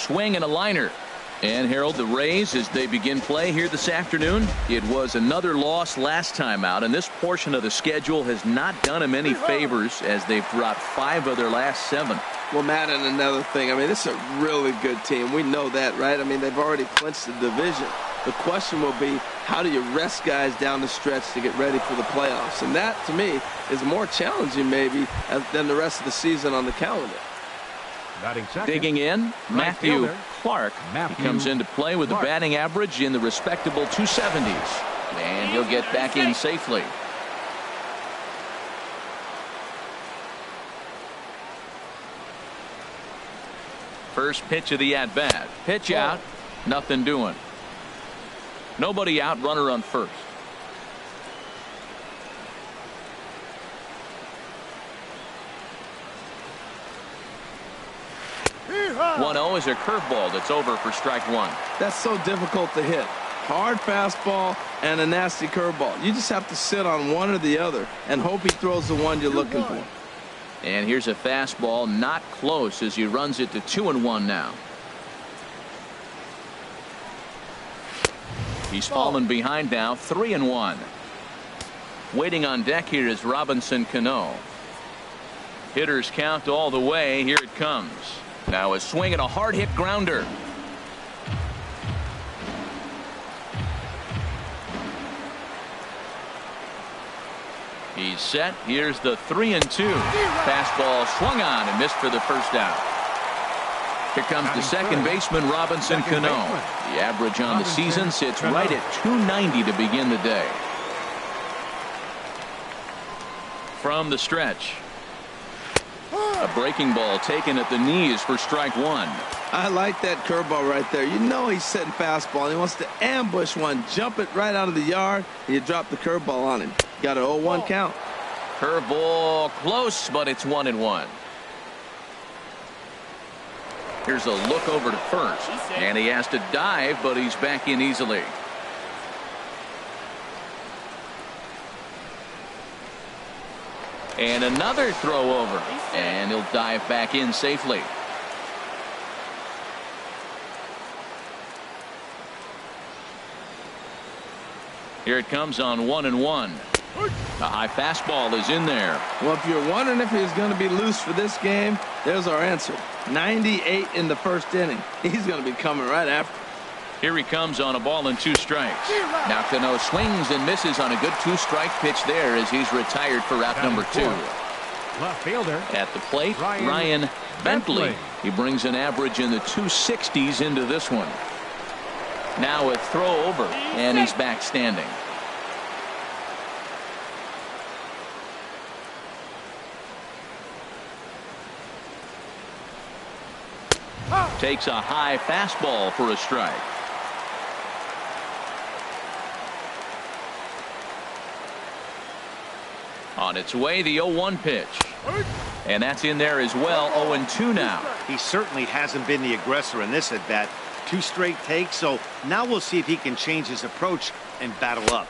swing and a liner. And Harold, the Rays, as they begin play here this afternoon, it was another loss last time out, and this portion of the schedule has not done them any favors as they've dropped 5 of their last 7. Well, Matt, and another thing, I mean, this is a really good team. We know that, right? I mean, they've already clinched the division. The question will be, how do you rest guys down the stretch to get ready for the playoffs? And that, to me, is more challenging maybe than the rest of the season on the calendar. Digging in, Matthew Clark. He comes into play with a batting average in the respectable 270s. And he'll get back in safely. First pitch of the at-bat. Pitch out. Nothing doing. Nobody out, runner on first. 1-0 is a curveball that's over for strike 1. That's so difficult to hit. Hard fastball and a nasty curveball. You just have to sit on one or the other and hope he throws the one you're looking for. And here's a fastball not close as he runs it to 2-1 now. He's fallen behind now, 3-1. Waiting on deck here is Robinson Cano. Hitters count all the way. Here it comes. Now a swing and a hard hit grounder. He's set. Here's the 3-2. Fastball swung on and missed for the first out. Here comes the second baseman, Robinson Cano. The average on the season sits right at 290 to begin the day. From the stretch. A breaking ball taken at the knees for strike 1. I like that curveball right there. You know he's setting fastball. He wants to ambush one, jump it right out of the yard, and you drop the curveball on him. Got an 0-1 count. Curveball close, but it's 1-1. Here's a look over to first, and he has to dive, but he's back in easily. And another throw over, and he'll dive back in safely. Here it comes on 1-1. A high fastball is in there. Well, if you're wondering if he's going to be loose for this game, there's our answer. 98 in the first inning. He's going to be coming right after. Here he comes on a ball and 2 strikes. Now Cano swings and misses on a good 2-strike pitch there as he's retired for route number 2. Left fielder at the plate, Ryan Bentley. He brings an average in the 260s into this one. Now a throw over, and he's back standing. Takes a high fastball for a strike. On its way, the 0-1 pitch. And that's in there as well. 0-2 now. He certainly hasn't been the aggressor in this at bat. 2 straight takes, so now we'll see if he can change his approach and battle up.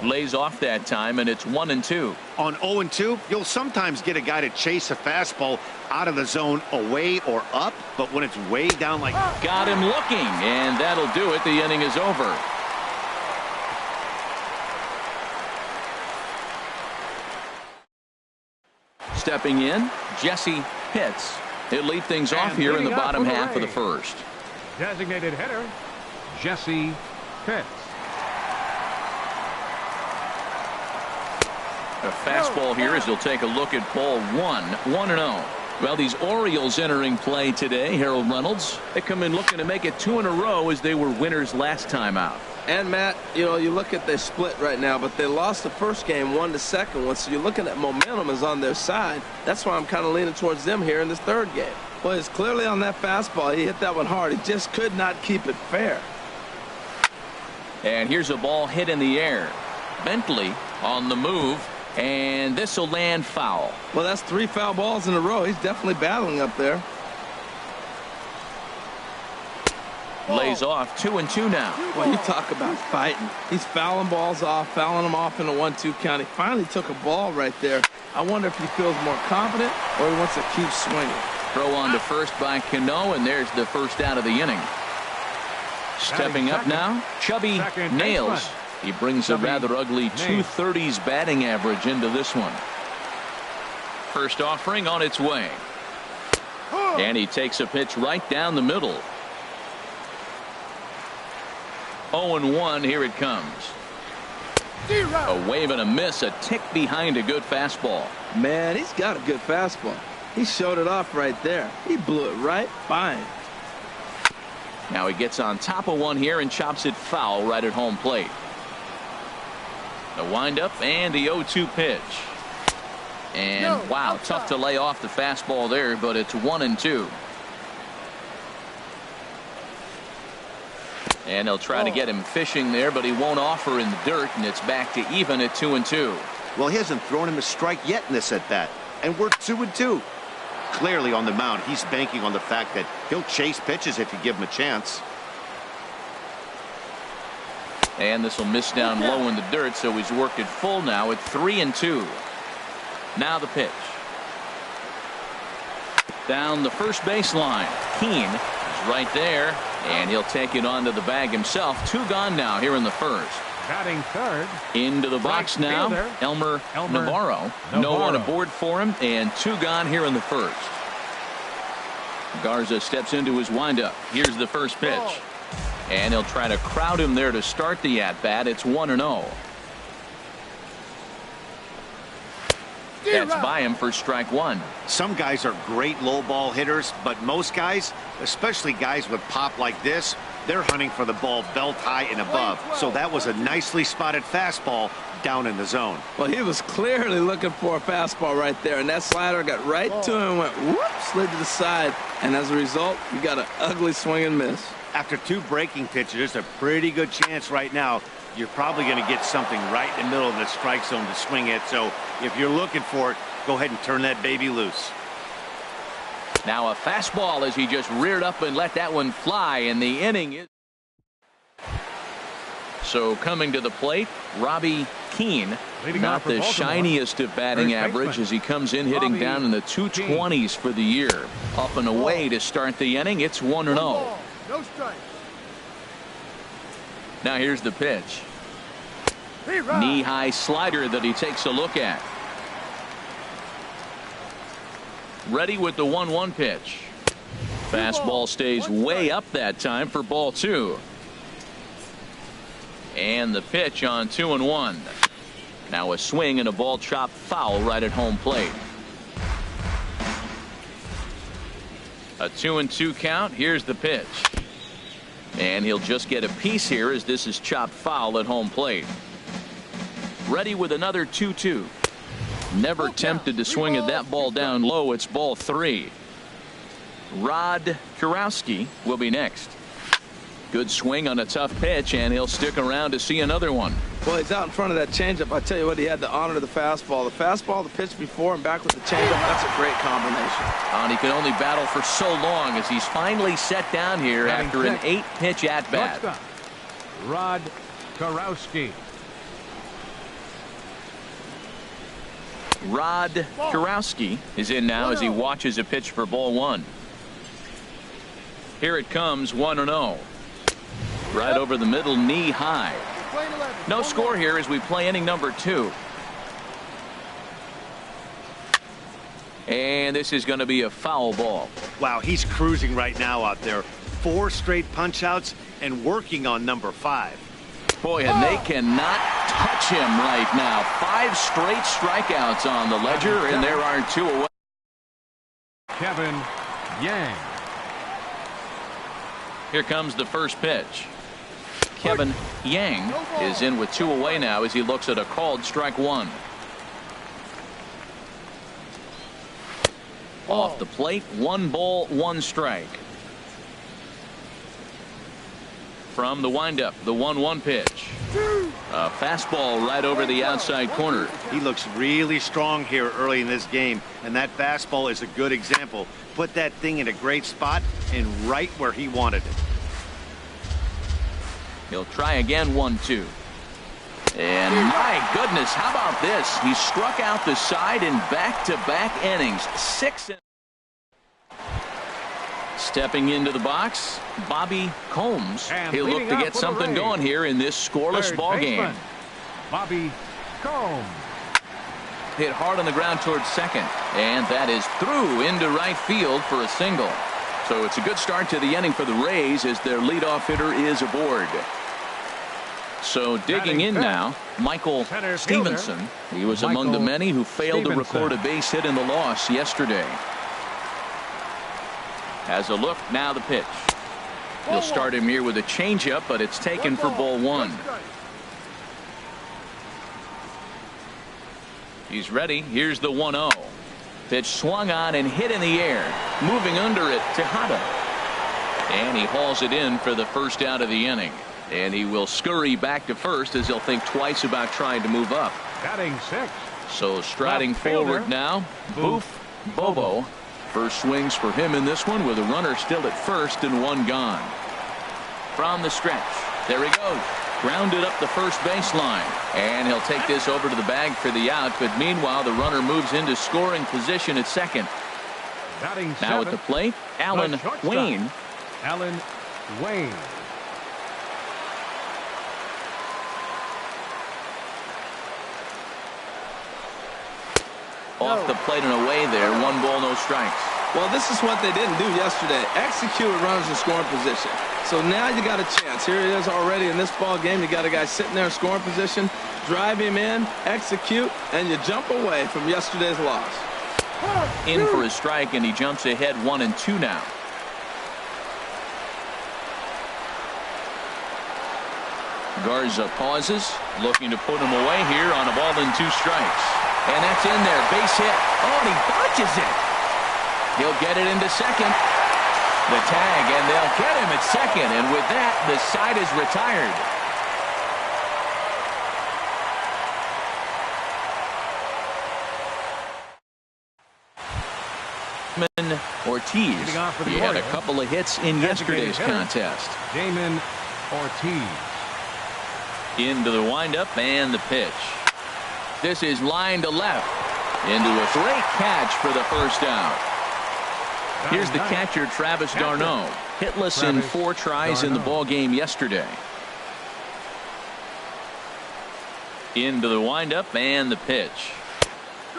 Lays off that time, and it's 1-2. On 0-2, you'll sometimes get a guy to chase a fastball out of the zone away or up, but when it's way down like... Got him looking, and that'll do it. The inning is over. Stepping in, Jesse Pitts. He'll lead things off here in the bottom half of the first. Designated hitter, Jesse Pitts. A fastball here as he'll take a look at ball 1. 1-0. Well, these Orioles entering play today, Harold Reynolds, they come in looking to make it 2 in a row as they were winners last time out. And Matt, you know, you look at their split right now, but they lost the first game, won the second one, so you're looking at momentum is on their side. That's why I'm kind of leaning towards them here in this third game. Well, it's clearly on that fastball. He hit that one hard. He just could not keep it fair. And here's a ball hit in the air. Bentley on the move, and this will land foul. Well, that's 3 foul balls in a row. He's definitely battling up there. Lays off 2-2 now. Well, you talk about fighting. He's fouling balls off, fouling them off in a 1-2 count. He finally took a ball right there. I wonder if he feels more confident or he wants to keep swinging. Throw on to first by Cano, and there's the first out of the inning. Stepping up now, Chubby Nails. He brings a rather ugly 230s batting average into this one. First offering on its way. And he takes a pitch right down the middle. 0-1, here it comes. A wave and a miss, a tick behind a good fastball. Man, he's got a good fastball. He showed it off right there. He blew it right by him. Now he gets on top of one here and chops it foul right at home plate. The windup and the 0-2 pitch. And wow, tough to lay off the fastball there, but it's 1-2. And they'll try to get him fishing there, but he won't offer in the dirt, and it's back to even at 2-2. Well, he hasn't thrown him a strike yet in this at bat, and we're 2-2. Clearly on the mound, he's banking on the fact that he'll chase pitches if you give him a chance. And this will miss down low in the dirt, so he's worked it full now at 3-2. Now the pitch. Down the first baseline. Keene is right there, and he'll take it onto the bag himself. 2 gone now here in the first. Batting third. Into the box now. Elmer Navarro. No one aboard for him, and 2 gone here in the first. Garza steps into his windup. Here's the first pitch. And he'll try to crowd him there to start the at-bat. It's 1-0. That's by him for strike 1. Some guys are great low ball hitters, but most guys, especially guys with pop like this, they're hunting for the ball belt high and above. So that was a nicely spotted fastball down in the zone. Well, he was clearly looking for a fastball right there, and that slider got right to him and went whoop, slid to the side, and as a result, you got an ugly swing and miss. After 2 breaking pitches, there's a pretty good chance right now you're probably going to get something right in the middle of the strike zone to swing at. So if you're looking for it, go ahead and turn that baby loose. Now a fastball as he just reared up and let that one fly, and the inning is. So coming to the plate, Robbie Keene. Not the shiniest of batting average as he comes in hitting down in the 220s for the year. Up and away to start the inning. It's 1-0. No strike. Now here's the pitch. Knee-high slider that he takes a look at. Ready with the 1-1 pitch. Fastball stays way up that time for ball 2. And the pitch on 2-1. Now a swing and a ball chopped foul right at home plate. A 2-2 count. Here's the pitch. And he'll just get a piece here as this is chopped foul at home plate. Ready with another 2-2. Never tempted to swing at that ball down low. It's ball 3. Rod Kurowski will be next. Good swing on a tough pitch, and he'll stick around to see another one. Well, he's out in front of that changeup. I tell you what, he had to honor the fastball. The fastball, the pitch before, and back with the changeup. That's a great combination. And he can only battle for so long as he's finally set down here after an 8-pitch at-bat. Rod Kurowski. Rod Kurowski is in now as he watches a pitch for ball 1. Here it comes, 1-0. Right over the middle, knee high. No score here as we play inning number 2. And this is going to be a foul ball. Wow, he's cruising right now out there. 4 straight punch outs and working on number 5. Boy, and they cannot touch him right now. 5 straight strikeouts on the ledger, and there are 2 away. Kevin Yang. Here comes the first pitch. Kevin Yang is in with 2 away now as he looks at a called strike 1. Off the plate, 1 ball, 1 strike. From the windup, the 1-1 pitch. A fastball right over the outside corner. He looks really strong here early in this game, and that fastball is a good example. Put that thing in a great spot and right where he wanted it. He'll try again, 1-2. And my goodness, how about this? He struck out the side in back-to-back innings. 6. Stepping into the box, Bobby Combs. And He'll look leading to off get for the something Rays, going here in this scoreless third ball game. baseman, Bobby Combs. Hit hard on the ground towards second, and that is through into right field for a single. So it's a good start to the inning for the Rays as their leadoff hitter is aboard. So digging in now, Michael Stevenson. He was among the many who failed to record a base hit in the loss yesterday. Has a look, now the pitch. He'll start him here with a changeup, but it's taken for ball one. He's ready. Here's the 1-0. Pitch swung on and hit in the air. Moving under it, Tejada. And he hauls it in for the first out of the inning. And he will scurry back to first as he'll think twice about trying to move up. Batting sixth. So striding forward now, Boof Bobo. First swings for him in this one with a runner still at first and one gone. From the stretch. There he goes. Grounded up the first baseline. And he'll take this over to the bag for the out. But meanwhile, the runner moves into scoring position at second. Batting Now at the plate, Alan Wayne. Alan Wayne. Off the plate and away there. 1 ball, no strikes. Well, this is what they didn't do yesterday. Execute runners in scoring position. So now you got a chance. Here it is already in this ball game. You got a guy sitting there in scoring position. Drive him in, execute, and you jump away from yesterday's loss. In for a strike, and he jumps ahead 1-2 now. Garza pauses, looking to put him away here on a ball and 2 strikes. And that's in there. Base hit. Oh, and he botches it. He'll get it into second. The tag, and they'll get him at second. And with that, the side is retired. Ortiz. He had a couple of hits in yesterday's contest. Damon Ortiz. Into the windup and the pitch. This is line to left. Into a great catch for the first out. Here's the catcher, Travis d'Arnaud. Hitless in 4 tries in the ball game yesterday. Into the windup and the pitch.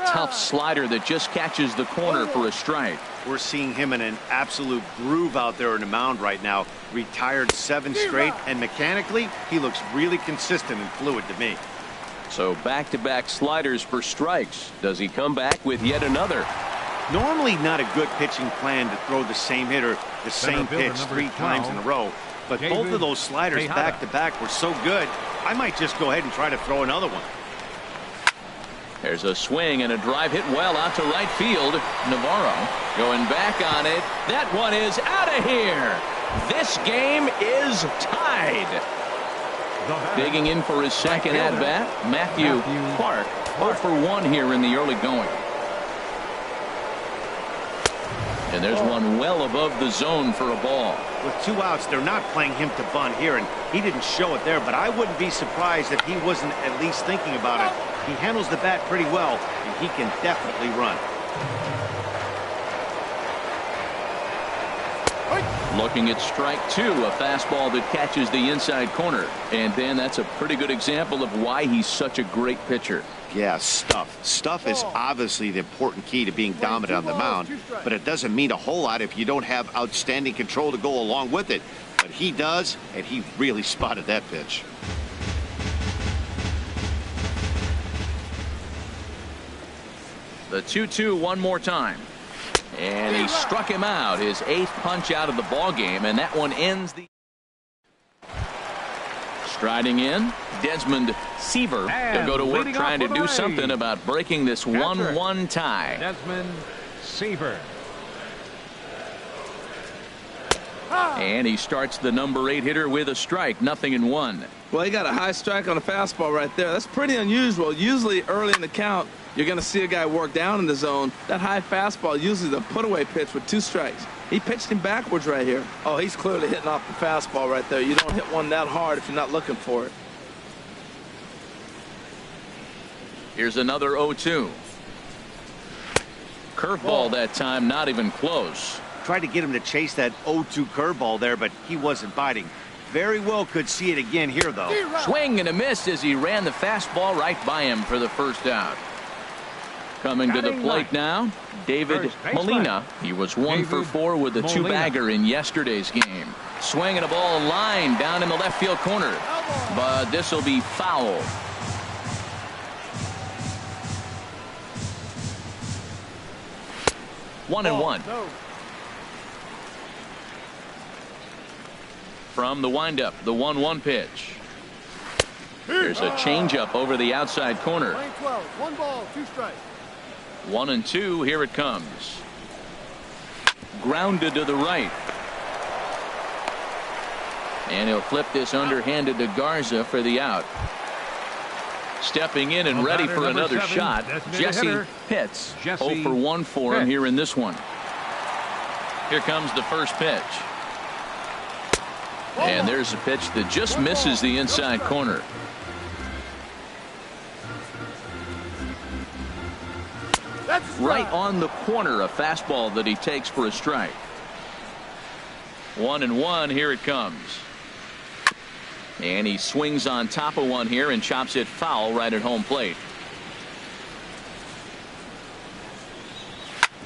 Tough slider that just catches the corner for a strike. We're seeing him in an absolute groove out there in the mound right now. Retired 7 straight, and mechanically, he looks really consistent and fluid to me. So back-to-back sliders for strikes. Does he come back with yet another? Normally not a good pitching plan to throw the same hitter the same pitch 3 times in a row. But both of those sliders back-to-back were so good, I might just go ahead and try to throw another one. There's a swing and a drive hit well out to right field. Navarro going back on it. That one is out of here. This game is tied. Digging in for his second at-bat, Matthew Clark. 0 for 1 here in the early going. And there's one well above the zone for a ball. With 2 outs, they're not playing him to bunt here, and he didn't show it there, but I wouldn't be surprised if he wasn't at least thinking about it. He handles the bat pretty well, and he can definitely run. Looking at strike 2, a fastball that catches the inside corner. And Dan, that's a pretty good example of why he's such a great pitcher. Yeah, stuff. Stuff is obviously the important key to being dominant on the mound, but it doesn't mean a whole lot if you don't have outstanding control to go along with it. But he does, and he really spotted that pitch. The 2-2 one more time. And he struck him out, his 8th punch out of the ball game, and that one ends the. Striding in, Desmond Seaver. He'll go to work trying to do something about breaking this 1-1 tie. Desmond Seaver. And he starts the number 8 hitter with a strike, 0-1. Well, he got a high strike on a fastball right there. That's pretty unusual. Usually early in the count, you're going to see a guy work down in the zone. That high fastball, usually the put-away pitch with 2 strikes. He pitched him backwards right here. Oh, he's clearly hitting off the fastball right there. You don't hit one that hard if you're not looking for it. Here's another 0-2. Curveball that time, not even close. Tried to get him to chase that 0-2 curveball there, but he wasn't biting. Very well could see it again here, though. Swing and a miss as he ran the fastball right by him for the first out. Coming to the plate now, David Molina. He was 1 for 4 with a two-bagger in yesterday's game. Swinging a ball line down in the left field corner, but this will be foul. One and one. From the windup, the 1-1 pitch. There's a changeup over the outside corner. 1 ball, 2 strikes. 1-2. Here it comes. Grounded to the right. And he'll flip this underhanded to Garza for the out. Stepping in and ready for another shot, Jesse Pitts. 0 for 1 for him here in this one. Here comes the first pitch. And there's a pitch that just misses the inside corner. Right on the corner, a fastball that he takes for a strike. 1-1. Here it comes. And he swings on top of one here and chops it foul right at home plate.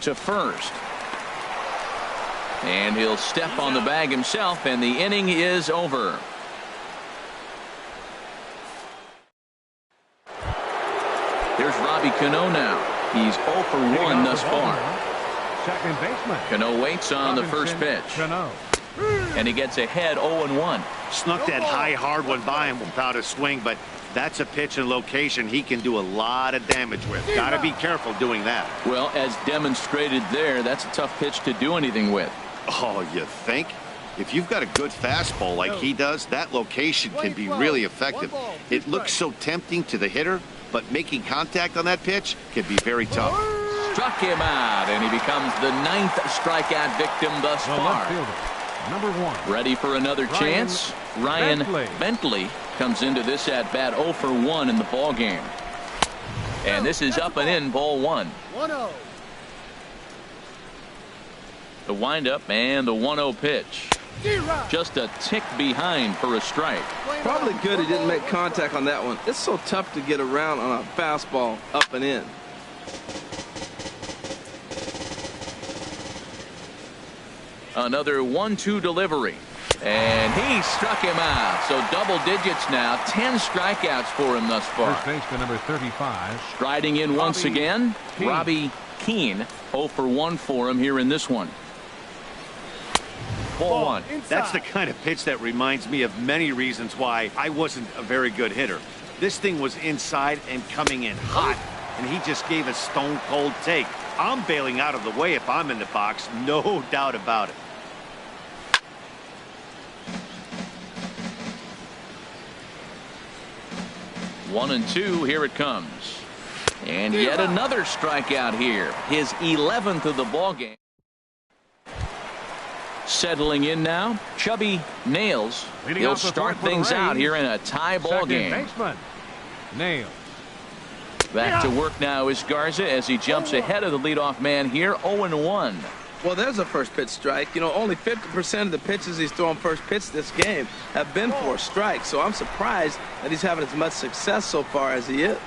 To first. And he'll step on the bag himself, and the inning is over. There's Robbie Cano now. He's 0 for 1 thus far. Second baseman. Cano waits on the first pitch. And he gets ahead 0-1. Snuck that high, hard one by him without a swing, but that's a pitch and location he can do a lot of damage with. Got to be careful doing that. Well, as demonstrated there, that's a tough pitch to do anything with. Oh, you think? If you've got a good fastball like he does, that location can be really effective. It looks so tempting to the hitter, but making contact on that pitch can be very tough. Struck him out, and he becomes the 9th strikeout victim thus far. Number 1. Ready for another chance? Ryan Bentley comes into this at bat 0 for 1 in the ball game. And this is up and in, ball 1. 1-0. The windup and the 1-0 pitch. Just a tick behind for a strike. Probably good he didn't make contact on that one. It's so tough to get around on a fastball up and in. Another 1-2 delivery. And he struck him out. So double digits now. 10 strikeouts for him thus far. First baseman number 35. Striding in once again, Robbie Keane. 0 for 1 for him here in this one. Ball 1. That's the kind of pitch that reminds me of many reasons why I wasn't a very good hitter. This thing was inside and coming in hot, and he just gave a stone-cold take. I'm bailing out of the way if I'm in the box, no doubt about it. One and two, here it comes. And yet another strikeout here. His 11th of the ball game. Settling in now, Chubby Nails. He'll start things out here in a tie ball game. Baseman, Nails. Back to work now is Garza as he jumps ahead of the leadoff man here, 0-1. Well, there's a first pitch strike. You know, only 50% of the pitches he's throwing first pitch this game have been for a strike. So I'm surprised that he's having as much success so far as he is.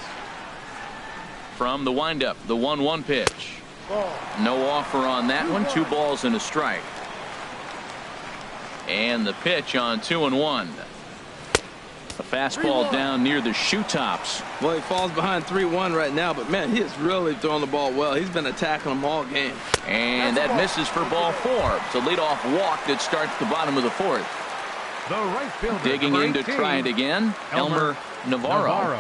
From the windup, the 1-1 pitch. No offer on that one. 2 balls and a strike. And the pitch on 2-1. A fastball down near the shoe tops. Well, he falls behind 3-1 right now, but man, he is really throwing the ball well. He's been attacking them all game. And that misses for ball 4. It's a leadoff walk that starts the bottom of the 4th. The right fielder, digging in to try it again, Elmer Navarro.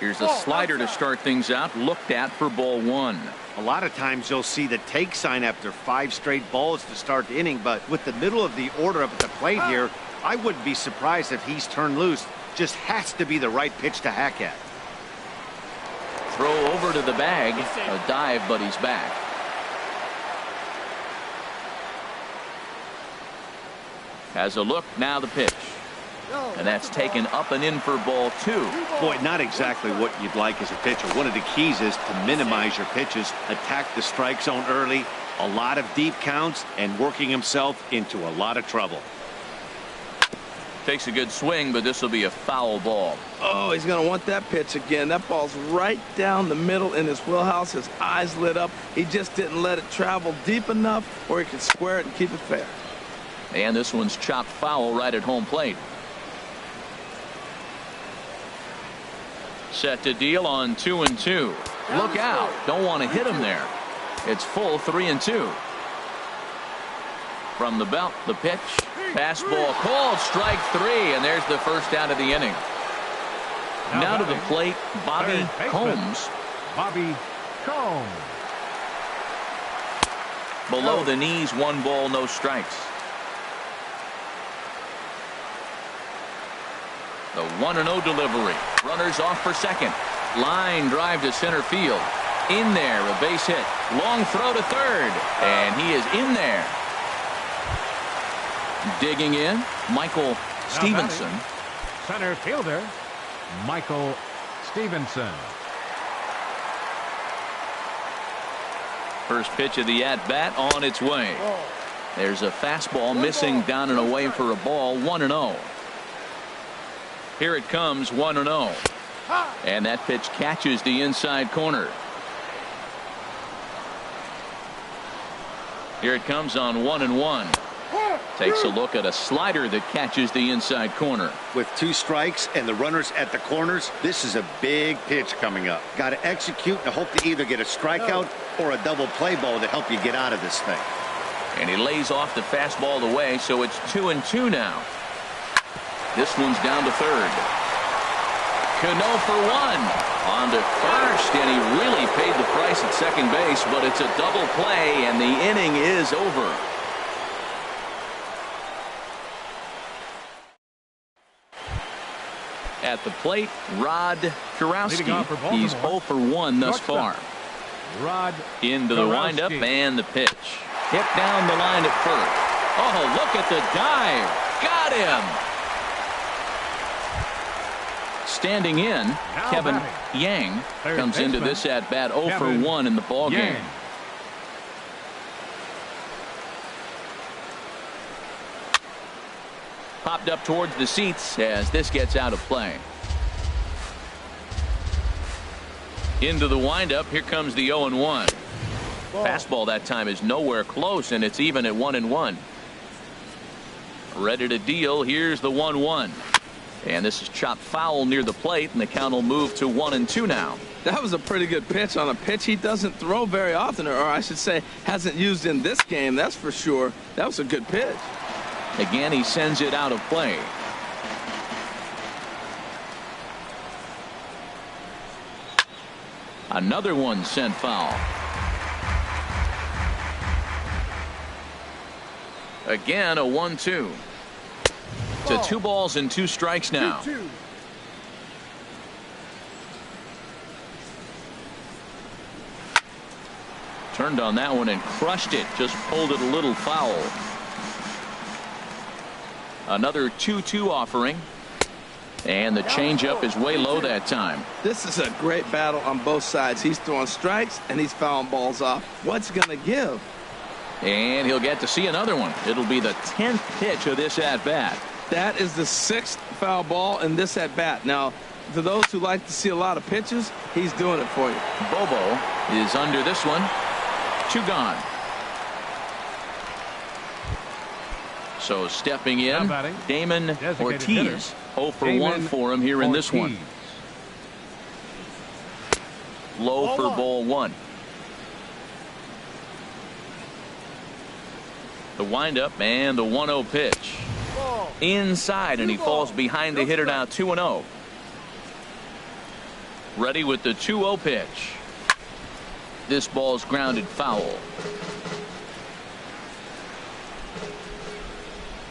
Here's a slider to start things out, looked at for ball 1. A lot of times you'll see the take sign after 5 straight balls to start the inning, but with the middle of the order up at the plate here, I wouldn't be surprised if he's turned loose. Just has to be the right pitch to hack at. Throw over to the bag, a dive, but he's back. Has a look, now the pitch. And that's taken up and in for ball 2. Boy, not exactly what you'd like as a pitcher. One of the keys is to minimize your pitches, attack the strike zone early, a lot of deep counts, and working himself into a lot of trouble. Takes a good swing, but this will be a foul ball. Oh, he's going to want that pitch again. That ball's right down the middle in his wheelhouse. His eyes lit up. He just didn't let it travel deep enough where he could square it and keep it fair. And this one's chopped foul right at home plate. Set to deal on 2-2. Look out. Don't want to hit him there. It's full 3-2. From the belt, the pitch. Fastball called, strike 3, and there's the first out of the inning. Now to the plate, Bobby Combs. Bobby Combs. Below the knees, 1 ball, no strikes. The 1-0 delivery. Runners off for second. Line drive to center field. In there, a base hit. Long throw to third, and he is in there. Digging in, Michael Stevenson. Center fielder, Michael Stevenson. First pitch of the at-bat on its way. There's a fastball missing down and away for a ball. 1-0. Here it comes, 1-0. And that pitch catches the inside corner. Here it comes on 1-1. Takes a look at a slider that catches the inside corner. With 2 strikes and the runners at the corners, this is a big pitch coming up. Got to execute and hope to either get a strikeout or a double play ball to help you get out of this thing. And he lays off the fastball away, so it's 2-2 now. This one's down to third. Cano for 1. On to first, and he really paid the price at second base, but it's a double play, and the inning is over. At the plate, Rod Kurowski. He's 0 for 1 thus far. Rod into the windup and the pitch. Hit down the line at first. Oh, look at the dive. Got him. Standing in, Kevin Yang comes into this at bat 0 for 1 in the ball game. Popped up towards the seats as this gets out of play. Into the windup. Here comes the 0-1. Fastball that time is nowhere close, and it's even at 1-1. Ready to deal. Here's the 1-1. And this is chopped foul near the plate, and the count will move to 1-2 now. That was a pretty good pitch on a pitch he doesn't throw very often, or I should say hasn't used in this game, that's for sure. That was a good pitch. Again, he sends it out of play. Another one sent foul. Again, a 1-2. To 2 balls and 2 strikes now. 2-2. Turned on that one and crushed it. Just pulled it a little foul. Another 2-2 offering. And the changeup is way low that time. This is a great battle on both sides. He's throwing strikes and he's fouling balls off. What's going to give? And he'll get to see another one. It'll be the 10th pitch of this at-bat. That is the 6th foul ball in this at-bat. Now, to those who like to see a lot of pitches, he's doing it for you. Bobo is under this one. 2 gone. So stepping in, Damon Ortiz. 0 for 1 for him here in this one. Low for ball 1. The windup and the 1-0 pitch. Inside, and he falls behind the hitter now. 2-0. Ready with the 2-0 pitch. This ball's grounded foul.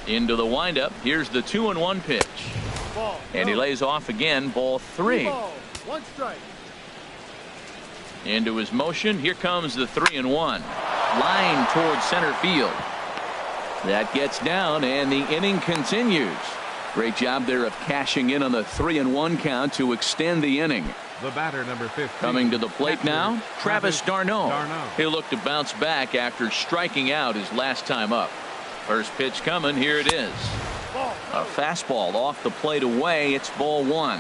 Into the windup. Here's the 2-1 pitch. And he lays off again. Ball 3. 1 strike. Into his motion. Here comes the 3-1. Line towards center field. That gets down, and the inning continues. Great job there of cashing in on the 3-1 count to extend the inning. The batter, number 15. Coming to the plate now, Travis d'Arnaud. He'll look to bounce back after striking out his last time up. First pitch coming. Here it is. A fastball off the plate away. It's ball one.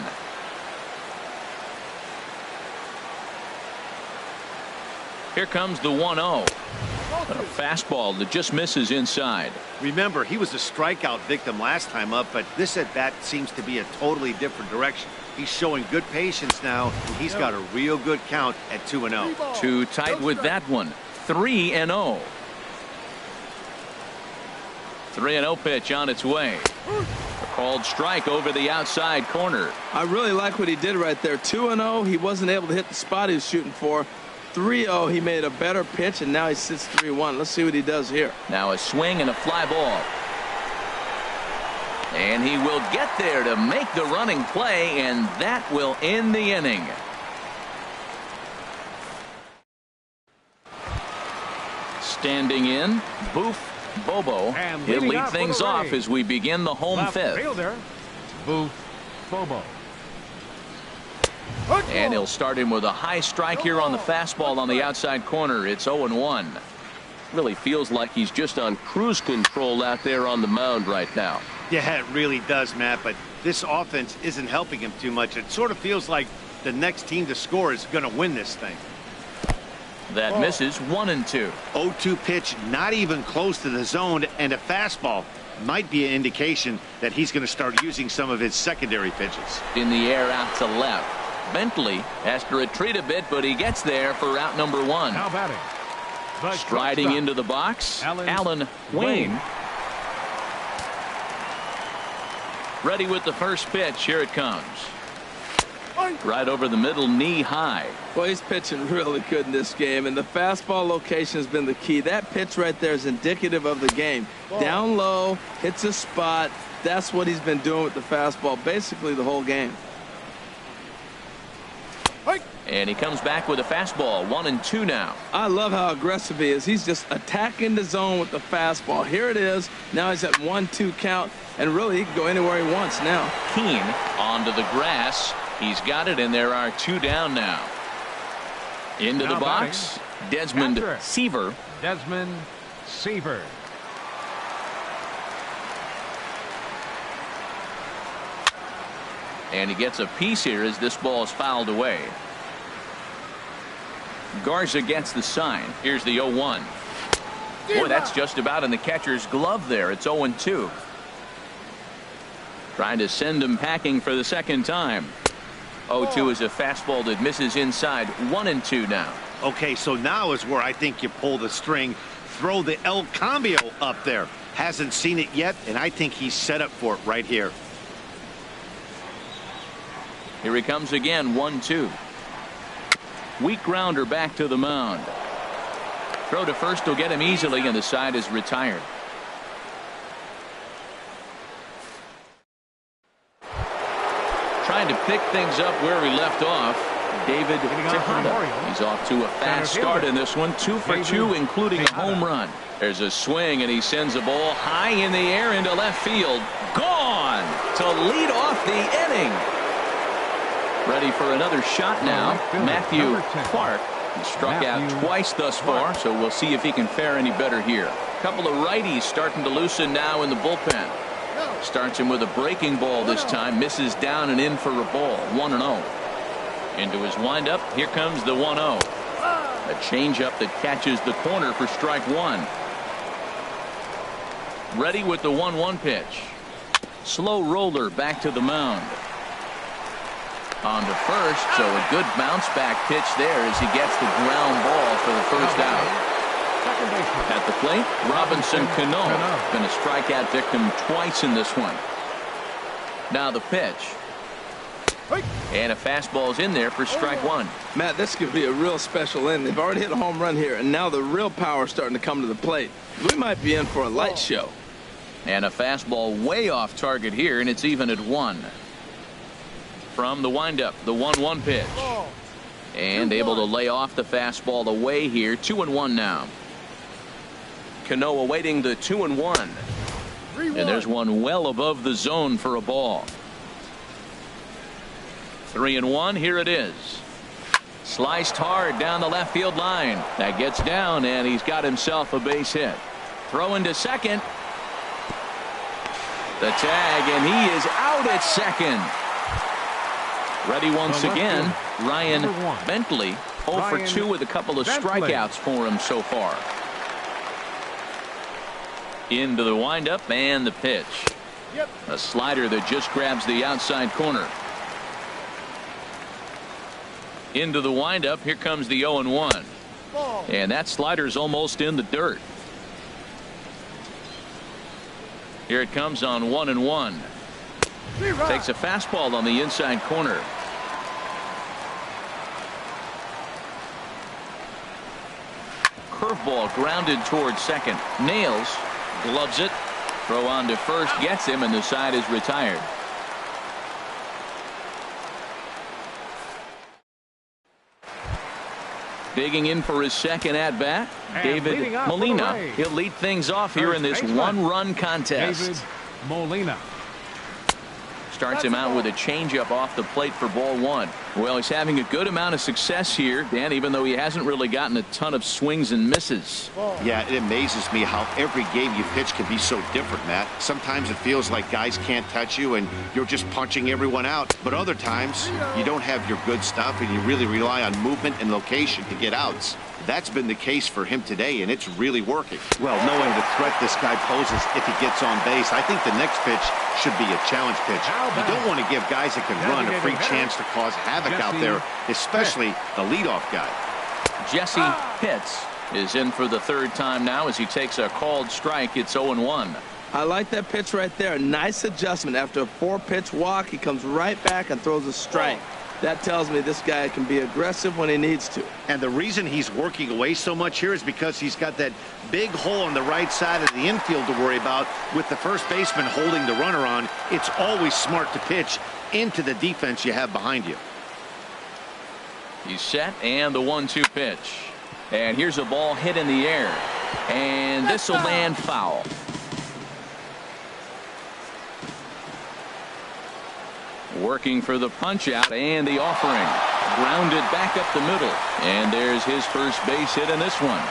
Here comes the 1-0. A fastball that just misses inside. Remember, he was a strikeout victim last time up, but this at bat seems to be a totally different direction. He's showing good patience now, and he's got a real good count at 2-0. Too tight with that one. 3-0. 3-0 pitch on its way. A called strike over the outside corner. I really like what he did right there. 2-0. He wasn't able to hit the spot he was shooting for. 3-0. He made a better pitch, and now he sits 3-1. Let's see what he does here. Now a swing and a fly ball. And he will get there to make the running play, and that will end the inning. Standing in, Boof Bobo. He'll lead things off as we begin the home fifth. Fielder, Boof Bobo. And he'll start him with a high strike here on the fastball on the outside corner. It's 0-1. Really feels like he's just on cruise control out there on the mound right now. Yeah, it really does, Matt, but this offense isn't helping him too much. It sort of feels like the next team to score is going to win this thing. That misses. 1-2. 0-2 pitch, not even close to the zone, and a fastball might be an indication that he's going to start using some of his secondary pitches. In the air out to left. Bentley has to retreat a bit, but he gets there for out number one. Now batting. Striding into the box, Alan Wayne. Ready with the first pitch. Here it comes. Right over the middle, knee high. Well, he's pitching really good in this game, and the fastball location has been the key. That pitch right there is indicative of the game. Down low, hits a spot. That's what he's been doing with the fastball basically the whole game. And he comes back with a fastball. 1-2 now. I love how aggressive he is. He's just attacking the zone with the fastball. Here it is. Now he's at 1-2 count, and really he can go anywhere he wants now. Keane onto the grass. He's got it, and there are 2 down now. Into the box, Desmond Seaver. Desmond Seaver. And he gets a piece here as this ball is fouled away. Garza gets the sign. Here's the 0-1. Boy, that's just about in the catcher's glove there. It's 0-2. Trying to send him packing for the second time. 0-2 is a fastball that misses inside. 1-2 now. Okay, so now is where I think you pull the string. Throw the El Cambio up there. Hasn't seen it yet, and I think he's set up for it right here. Here he comes again. 1-2. Weak grounder back to the mound. Throw to first will get him easily, and the side is retired. Trying to pick things up where we left off. David Tejada. He's off to a fast start in this one. 2 for 2, including a home run. There's a swing, and he sends a ball high in the air into left field. Gone to lead off the inning. Ready for another shot now. Matthew Clark. He struck out twice thus far, so we'll see if he can fare any better here. A couple of righties starting to loosen now in the bullpen. Starts him with a breaking ball this time. Misses down and in for a ball. 1-0. Into his windup. Here comes the 1-0. A changeup that catches the corner for strike one. Ready with the 1-1 pitch. Slow roller back to the mound. On to first, so a good bounce back pitch there as he gets the ground ball for the first out. At the plate, Robinson Cano. Been a strikeout victim twice in this one. Now the pitch. And a fastball's in there for strike one. Matt, this could be a real special inning. They've already hit a home run here, and now the real power is starting to come to the plate. We might be in for a light show. And a fastball way off target here, and it's even at 1. From the windup, the 1-1 pitch. And able to lay off the fastball away here. 2-1 now. Cano awaiting the 2-1. And there's one well above the zone for a ball. 3-1. Here it is. Sliced hard down the left field line. That gets down, and he's got himself a base hit. Throw into second. The tag, and he is out at second. Ready once again, Ryan Bentley. 0 for 2 with a couple of strikeouts for him so far. Into the windup and the pitch. A slider that just grabs the outside corner. Into the windup. Here comes the 0-1. And that slider's almost in the dirt. Here it comes on 1-1. Takes a fastball on the inside corner. Curveball grounded towards second. Nails. Gloves it. Throw on to first. Gets him, and the side is retired. Digging in for his second at bat, David Molina. He'll lead things off here in this one-run contest. David Molina. Starts him out with a changeup off the plate for ball one. Well, he's having a good amount of success here, Dan, even though he hasn't really gotten a ton of swings and misses. Yeah, it amazes me how every game you pitch can be so different, Matt. Sometimes it feels like guys can't touch you and you're just punching everyone out. But other times you don't have your good stuff and you really rely on movement and location to get outs. That's been the case for him today, and it's really working. Well, knowing the threat this guy poses if he gets on base, I think the next pitch should be a challenge pitch. You don't want to give guys that can run a free chance to cause havoc out there, especially the leadoff guy. Jesse Pitts is in for the third time now as he takes a called strike. It's 0-1. I like that pitch right there. Nice adjustment. After a 4-pitch walk, he comes right back and throws a strike. That tells me this guy can be aggressive when he needs to. And the reason he's working away so much here is because he's got that big hole on the right side of the infield to worry about. With the first baseman holding the runner on, it's always smart to pitch into the defense you have behind you. He's set, and the 1-2 pitch. And here's a ball hit in the air. And this will land foul. Working for the punch out and the offering. Grounded back up the middle. And there's his first base hit in this one.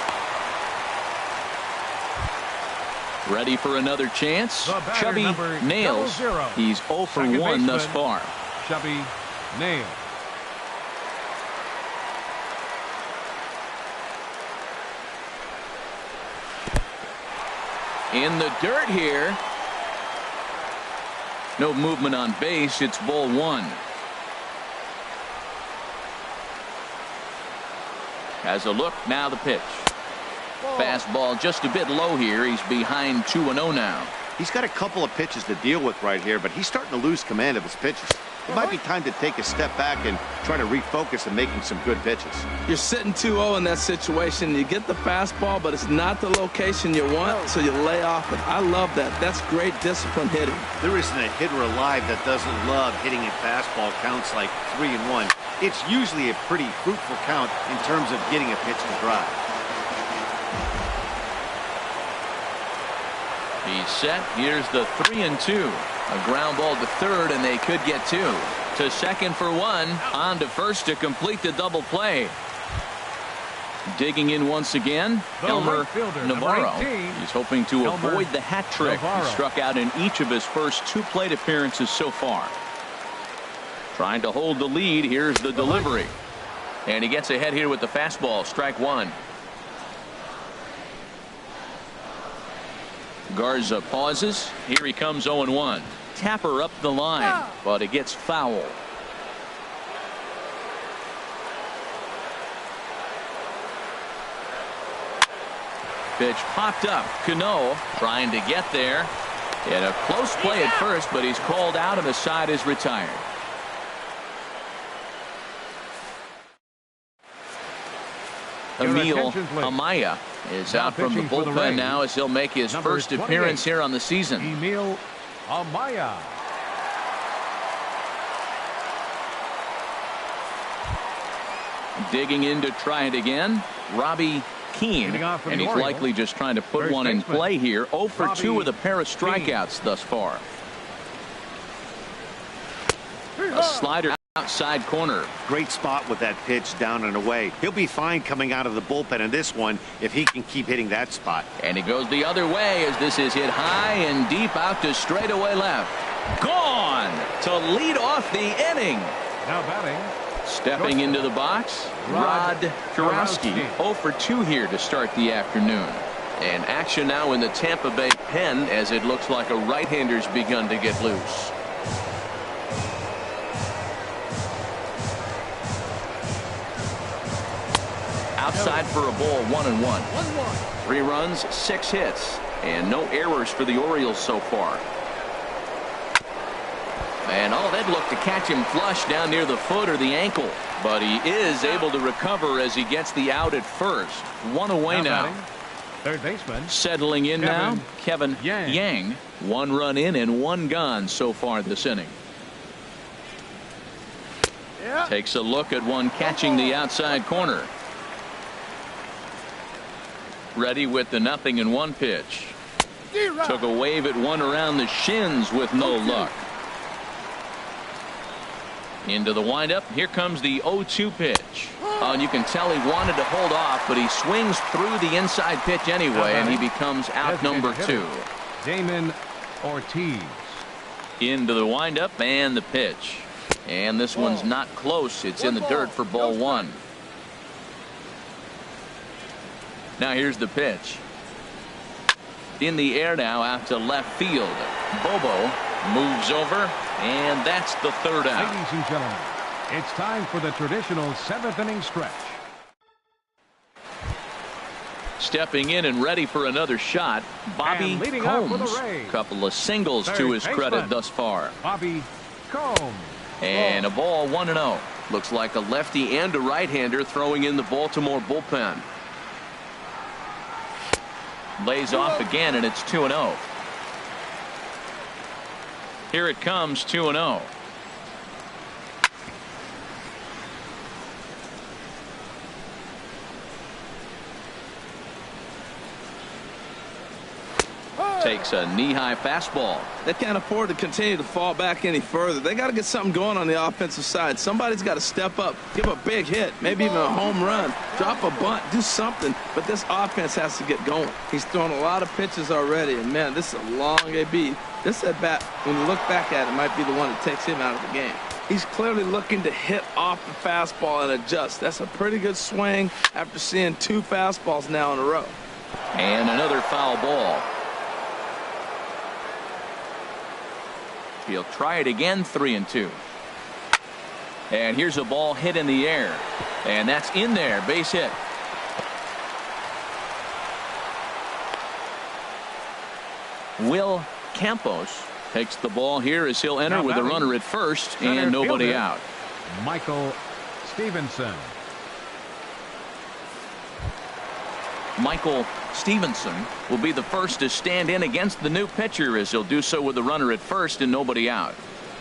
Ready for another chance. Chubby Nails. He's 0 for 1 thus far. Chubby Nails. In the dirt here. No movement on base. It's ball one. Has a look. Now the pitch. Fastball just a bit low here. He's behind 2-0 now. He's got a couple of pitches to deal with right here, but he's starting to lose command of his pitches. It might be time to take a step back and try to refocus on making some good pitches. You're sitting 2-0 in that situation. You get the fastball, but it's not the location you want, so you lay off it. I love that. That's great discipline hitting. There isn't a hitter alive that doesn't love hitting a fastball counts like 3-1. It's usually a pretty fruitful count in terms of getting a pitch to drive. He's set. Here's the 3-2. A ground ball to third, and they could get two. To second for one. On to first to complete the double play. Digging in once again, Elmer Navarro. He's hoping to avoid the hat trick. He struck out in each of his first 2 plate appearances so far. Trying to hold the lead. Here's the delivery. And he gets ahead here with the fastball. Strike one. Garza pauses. Here he comes 0-1. Tapper up the line, but it gets foul. Pitch popped up. Cano trying to get there. And a close play at first, but he's called out and the side is retired. Emil Amaya is out from the bullpen now as he'll make his first appearance here on the season. Emil Amaya. Digging in to try it again. Robbie keen, Getting off for and the he's Orioles, likely just trying to put first one in baseman, play here. 0 for 2 with a pair of Bobby strikeouts thus far. A slider outside corner. Great spot with that pitch down and away. He'll be fine coming out of the bullpen in this one if he can keep hitting that spot. And he goes the other way as this is hit high and deep out to straightaway left. Gone to lead off the inning. Now batting. Stepping into the box, Rod Kurowski. 0 for 2 here to start the afternoon. And action now in the Tampa Bay pen as it looks like a right-hander's begun to get loose. Outside for a ball, 1-1. 3 runs, 6 hits, and no errors for the Orioles so far. And that looked to catch him flush down near the foot or the ankle. But he is able to recover as he gets the out at first. 1 away now. Batting, third baseman. Settling in now, Kevin Yang. 1 run in and 1 gone so far this inning. Takes a look at one catching the outside corner. Ready with the 0-1 pitch. Took a wave at one around the shins with no luck. Into the windup. Here comes the 0-2 pitch. And you can tell he wanted to hold off, but he swings through the inside pitch anyway, and he becomes out number 2. Damon Ortiz. Into the windup and the pitch. And this one's not close. It's in the dirt for ball 1. Now here's the pitch. In the air now out to left field. Bobo moves over, and that's the 3rd out. Ladies and gentlemen, it's time for the traditional 7th inning stretch. Stepping in and ready for another shot, Bobby Combs. Couple of singles to his credit thus far. Bobby Combs. And a ball, 1-0. Looks like a lefty and a right-hander throwing in the Baltimore bullpen. Lays off again, and it's 2-0. Here it comes, 2-0. Takes a knee-high fastball. They can't afford to continue to fall back any further. They got to get something going on the offensive side. Somebody's got to step up, give a big hit, maybe even a home run, drop a bunt, do something. But this offense has to get going. He's thrown a lot of pitches already, and man, this is a long AB. This at bat, when you look back at it, might be the one that takes him out of the game. He's clearly looking to hit off the fastball and adjust. That's a pretty good swing after seeing 2 fastballs now in a row. And another foul ball. He'll try it again, 3-2. And here's a ball hit in the air. And that's in there, base hit. Will Campos takes the ball here as he'll enter with a runner at first and nobody out. Michael Stevenson. Michael Stevenson will be the first to stand in against the new pitcher as he'll do so with a runner at first and nobody out.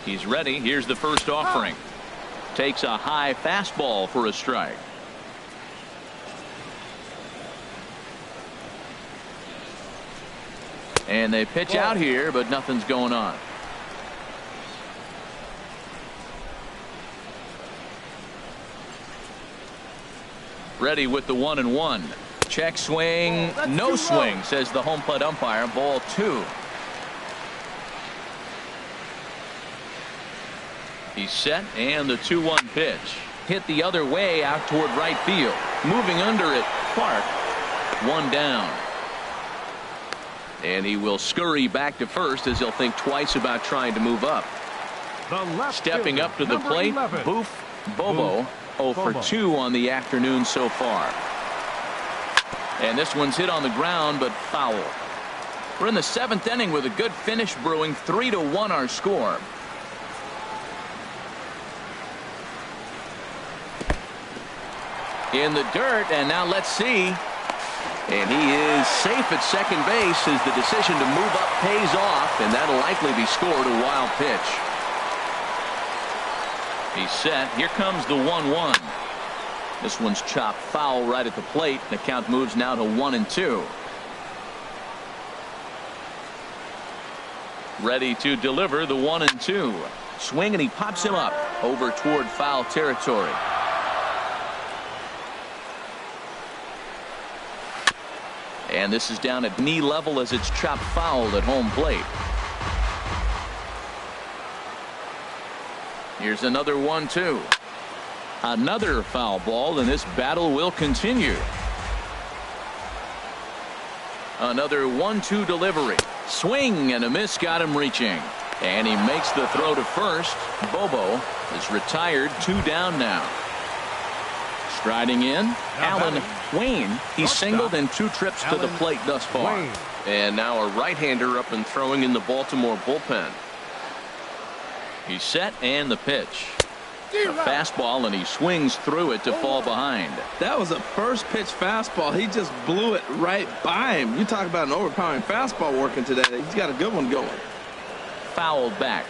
He's ready. Here's the first offering. Takes a high fastball for a strike. And they pitch out here, but nothing's going on. Ready with the 1-1. Check swing, no swing, says the home plate umpire. Ball 2. He's set, and the 2-1 pitch. Hit the other way out toward right field. Moving under it, Clark. 1 down. And he will scurry back to first as he'll think twice about trying to move up. Stepping up to the plate, Boof Bobo. 0 for 2 on the afternoon so far. And this one's hit on the ground, but foul. We're in the 7th inning with a good finish brewing. 3-1 our score. In the dirt, and now let's see. And he is safe at second base as the decision to move up pays off, and that'll likely be scored. A wild pitch. He's set. Here comes the 1-1. This one's chopped foul right at the plate. The count moves now to 1-2. Ready to deliver the 1-2. Swing, and he pops him up over toward foul territory. And this is down at knee level as it's chopped foul at home plate. Here's another 1-2. Another foul ball, and this battle will continue. Another 1-2 delivery. Swing and a miss, got him reaching. And he makes the throw to first. Bobo is retired, 2 down now. Striding in, Alan Wayne. He's singled in 2 trips to the plate thus far. And now a right-hander up and throwing in the Baltimore bullpen. He's set, and the pitch. A fastball, and he swings through it to fall behind. That was a first pitch fastball. He just blew it right by him. You talk about an overpowering fastball working today. He's got a good one going. Fouled back.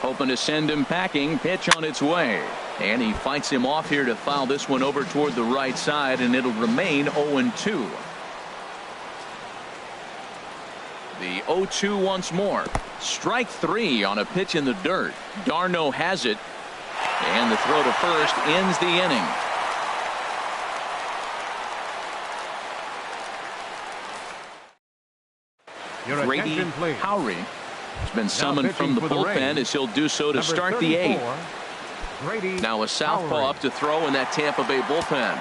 Hoping to send him packing. Pitch on its way. And he fights him off here to foul this one over toward the right side, and it'll remain 0-2. The 0-2 once more. Strike 3 on a pitch in the dirt. Darno has it. And the throw to first ends the inning. Your Grady attention, please. Howry has been summoned from the bullpen as he'll do so to start the 8th. Now a southpaw up to throw in that Tampa Bay bullpen.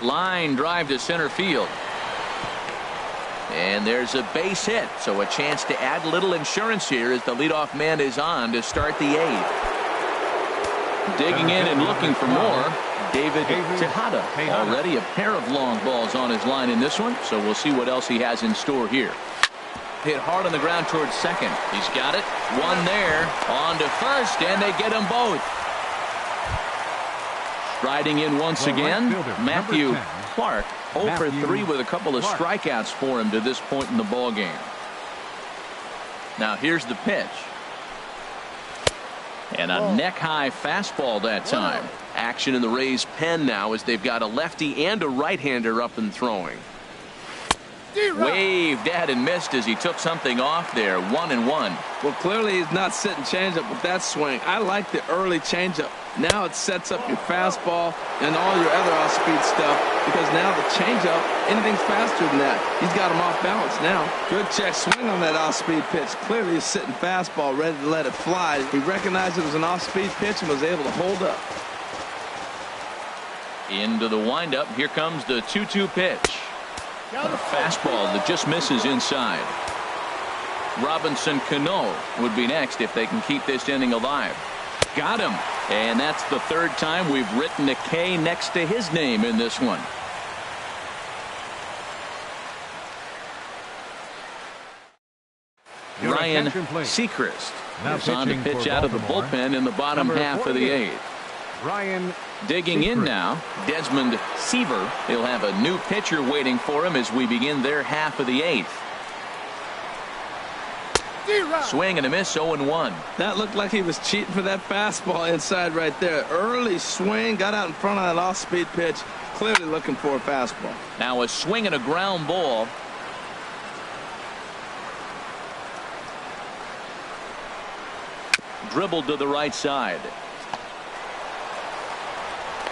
Line drive to center field. And there's a base hit, so a chance to add little insurance here as the leadoff man is on to start the 8th. Digging in and looking for more, David Tejada. Already a pair of long balls on his line in this one, so we'll see what else he has in store here. Hit hard on the ground towards second. He's got it. One there. On to first, and they get them both. Striding in once again, Matthew Clark, 0 for 3 with a couple of strikeouts for him to this point in the ball game. Now here's the pitch. And a neck-high fastball that time. Action in the Rays' pen now as they've got a lefty and a right-hander up and throwing. Waved at and missed as he took something off there. 1-1. Well, clearly he's not sitting changeup with that swing. I like the early changeup. Now it sets up your fastball and all your other off-speed stuff, because now the changeup, anything's faster than that. He's got him off balance now. Good check swing on that off-speed pitch. Clearly he's sitting fastball, ready to let it fly. He recognized it was an off-speed pitch and was able to hold up. Into the windup. Here comes the 2-2 pitch. A fastball that just misses inside. Robinson Cano would be next if they can keep this inning alive. Got him. And that's the 3rd time we've written a K next to his name in this one. Ryan Seacrest is on to pitch out of the bullpen in the bottom half of the 8th. Ryan digging in now, Desmond Seaver. He'll have a new pitcher waiting for him as we begin their half of the 8th. Swing and a miss, 0-1. That looked like he was cheating for that fastball inside right there. Early swing, got out in front of that off-speed pitch. Clearly looking for a fastball. Now a swing and a ground ball. Dribbled to the right side.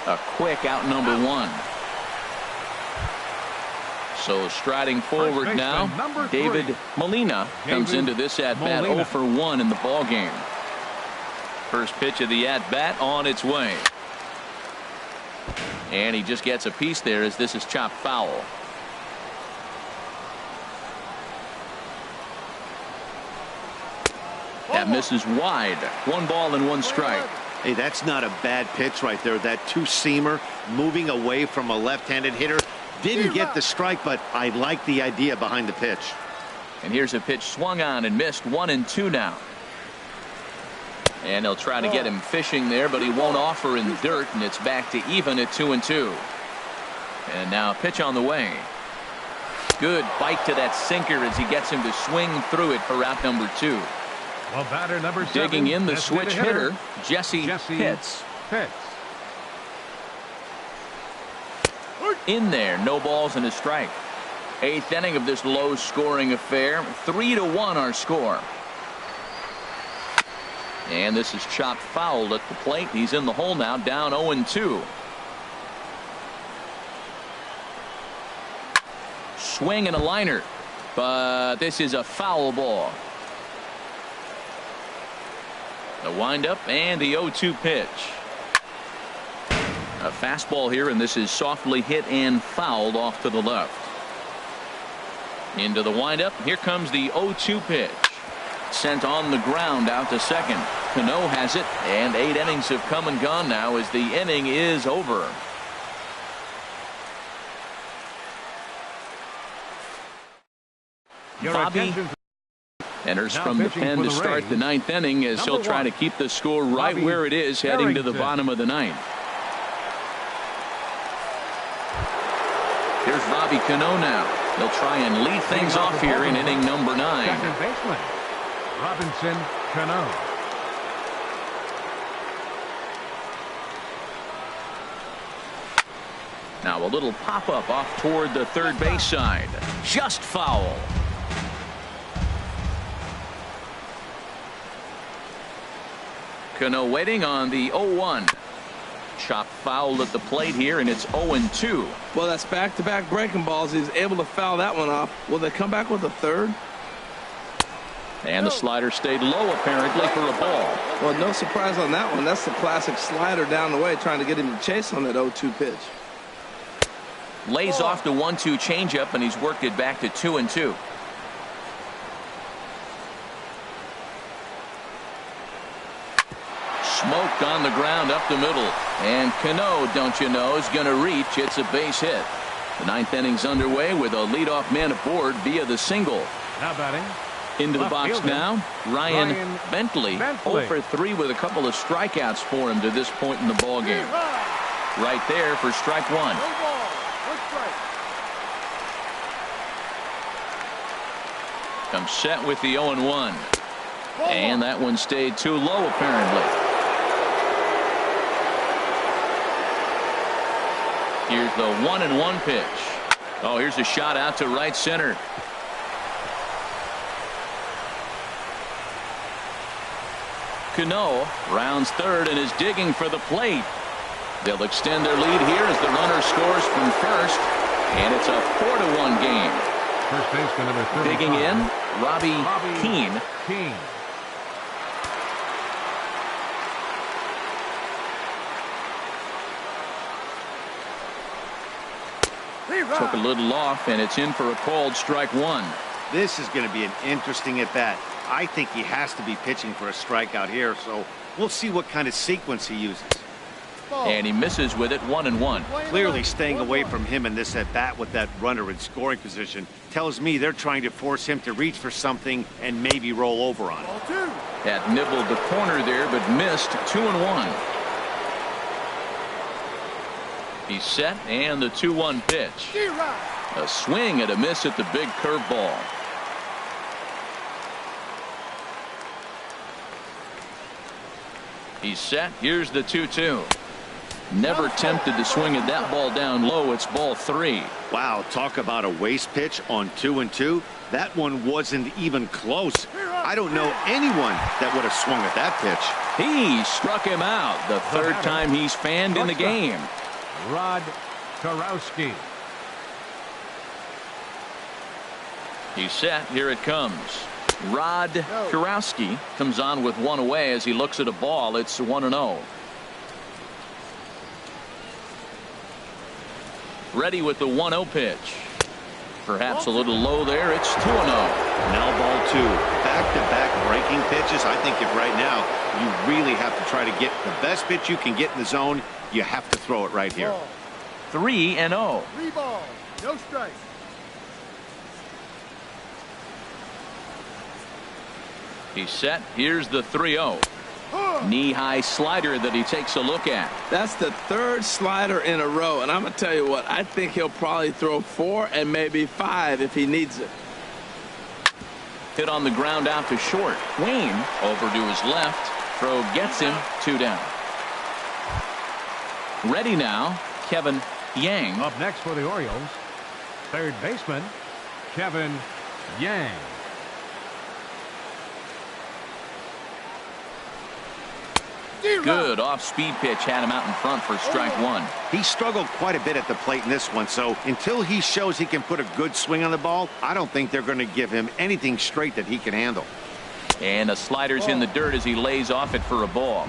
A quick out number 1. So striding forward now, David Molina comes into this at-bat 0 for 1 in the ball game. First pitch of the at-bat on its way. And he just gets a piece there as this is chopped foul. That misses wide. 1 ball and 1 strike. Hey, that's not a bad pitch right there. That 2-seamer moving away from a left-handed hitter. Didn't get the strike, but I like the idea behind the pitch. And here's a pitch swung on and missed. 1-2 now. And they'll try to get him fishing there, but he won't offer in the dirt, and it's back to even at 2-2. And now a pitch on the way. Good bite to that sinker as he gets him to swing through it for out number 2. Well, batter number 7. Digging in the designated switch hitter, Jesse Pitts. In there, no balls and a strike. 8th inning of this low-scoring affair. 3-1 our score. And this is chopped foul at the plate. He's in the hole now, down 0-2. Swing and a liner, but this is a foul ball. The windup and the 0-2 pitch. A fastball here, and this is softly hit and fouled off to the left. Into the windup. Here comes the 0-2 pitch. Sent on the ground out to second. Cano has it, and 8 innings have come and gone now as the inning is over. Bobby enters from the pen to start the 9th inning as he'll try to keep the score right where it is heading to the bottom of the 9th. Here's Robbie Cano now. He'll try and lead things off here in inning number 9. Second baseman, Robinson Cano. Now a little pop-up off toward the third base side. Just foul. Cano waiting on the 0-1. Chop foul at the plate here, and it's 0-2. Well, that's back-to-back breaking balls. He's able to foul that one off. Will they come back with a third? And the slider stayed low apparently for a ball. Well, no surprise on that one. That's the classic slider down the way, trying to get him to chase on that 0-2 pitch. Lays off the 1-2 changeup, and he's worked it back to 2-2. Smoked on the ground up the middle. And Cano, don't you know, is going to reach. It's a base hit. The 9th inning's underway with a leadoff man aboard via the single. Now batting. Into the Left box fielder, now. Ryan Bentley. 0 for 3 with a couple of strikeouts for him to this point in the ball game. Right there for strike 1. No ball, 1 strike. Comes set with the 0-1. And that one stayed too low apparently. Here's the 1-1 pitch. Oh, here's a shot out to right center. Cano rounds third and is digging for the plate. They'll extend their lead here as the runner scores from first, and it's a 4-1 game. First baseman number 35. Digging in, Robbie Keane. Took a little off, and it's in for a called strike 1. This is going to be an interesting at-bat. I think he has to be pitching for a strikeout here, so we'll see what kind of sequence he uses. And he misses with it, 1-1. Clearly staying away from him in this at-bat with that runner in scoring position tells me they're trying to force him to reach for something and maybe roll over on it. That nibbled the corner there, but missed. 2-1. He's set, and the 2-1 pitch. A swing and a miss at the big curveball. He's set. Here's the 2-2. Never tempted to swing at that ball down low. It's ball 3. Wow, talk about a waste pitch on 2-2. That one wasn't even close. I don't know anyone that would have swung at that pitch. He struck him out. The third time he's fanned in the game. Rod Karowski. He's set. Here it comes. Rod Karowski comes on with one away as he looks at a ball. It's 1-0. Ready with the 1-0 pitch. Perhaps a little low there. It's 2-0. Now ball 2. Back-to-back breaking pitches. I think if right now you really have to try to get the best pitch you can get in the zone, you have to throw it right here. 3-0. 3 balls, no strikes. He's set. Here's the 3-0. Knee-high slider that he takes a look at. That's the third slider in a row, and I'm going to tell you what, I think he'll probably throw 4 and maybe 5 if he needs it. Hit on the ground out to short. Wayne over to his left. Throw gets him 2 down. Ready now, Kevin Yang. Up next for the Orioles, third baseman, Kevin Yang. Good off-speed pitch had him out in front for strike 1. He struggled quite a bit at the plate in this one, so until he shows he can put a good swing on the ball, I don't think they're going to give him anything straight that he can handle. And the slider's in the dirt as he lays off it for a ball.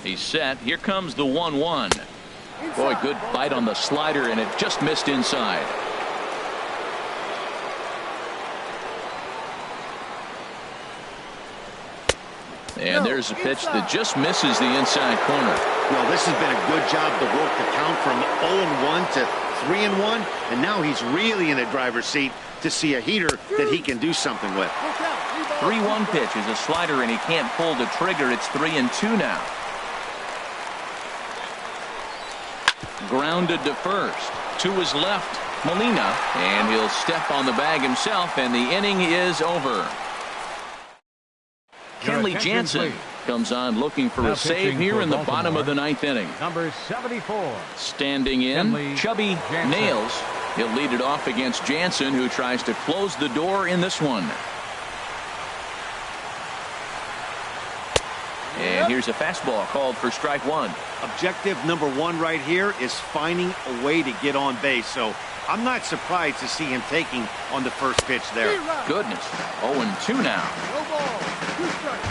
He's set. Here comes the 1-1. Boy, good bite on the slider, and it just missed inside. And there's a pitch that just misses the inside corner. Well, this has been a good job to work the count from 0-1 to 3-1, and now he's really in the driver's seat to see a heater that he can do something with. 3-1 pitch is a slider, and he can't pull the trigger. It's 3-2 now. Grounded to first. To his left, Molina, and he'll step on the bag himself, and the inning is over. Kenley Jansen comes on looking for a save here in the bottom of the 9th inning. Number 74. Standing in, Kenley Chubby Jansen. Nails. He'll lead it off against Jansen, who tries to close the door in this one. And here's a fastball called for strike 1. Objective number 1 right here is finding a way to get on base, so I'm not surprised to see him taking on the first pitch there. Goodness, 0-2 now. No ball. 2 strikes.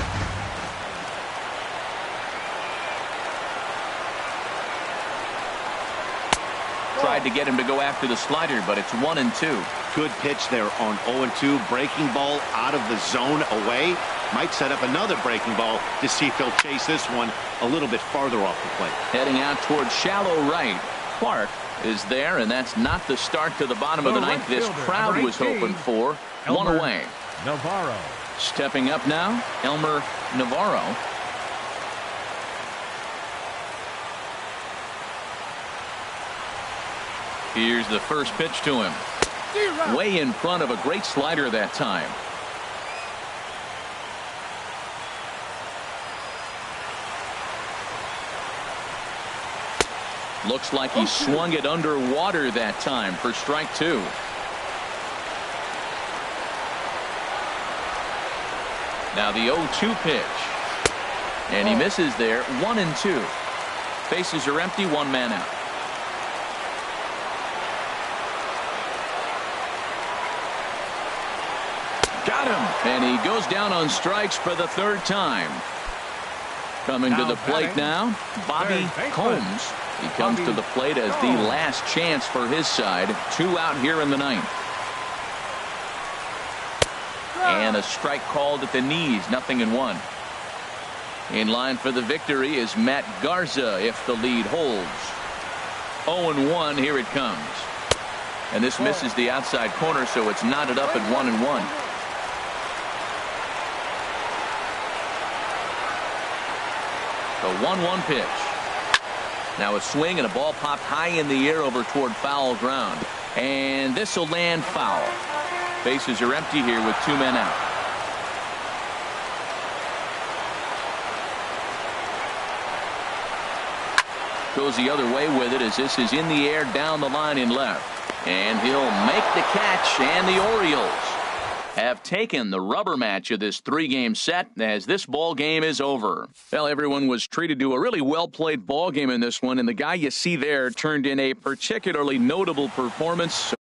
Tried to get him to go after the slider, but it's 1-2. Good pitch there on 0-2. Breaking ball out of the zone away. Might set up another breaking ball to see if he'll chase this one a little bit farther off the plate. Heading out towards shallow right. Clark is there, and that's not the start to the bottom of the 9th this crowd was hoping for. One away. Navarro. Stepping up now, Elmer Navarro. Here's the first pitch to him. Way in front of a great slider that time. Looks like he swung it underwater that time for strike 2. Now the 0-2 pitch. And he misses there. 1-2. Bases are empty. 1 man out. Got him. And he goes down on strikes for the 3rd time. Coming to the plate now, Bobby Combs. He comes to the plate as the last chance for his side. 2 out here in the 9th. And a strike called at the knees. 0-1. In line for the victory is Matt Garza if the lead holds. 0-1. Here it comes. And this misses the outside corner, so it's knotted up at 1-1. The 1-1 pitch. Now a swing and a ball popped high in the air over toward foul ground. And this will land foul. Bases are empty here with 2 men out. Goes the other way with it as this is in the air down the line in left. And he'll make the catch, and the Orioles have taken the rubber match of this 3-game set as this ball game is over. Well, everyone was treated to a really well-played ball game in this one, and the guy you see there turned in a particularly notable performance.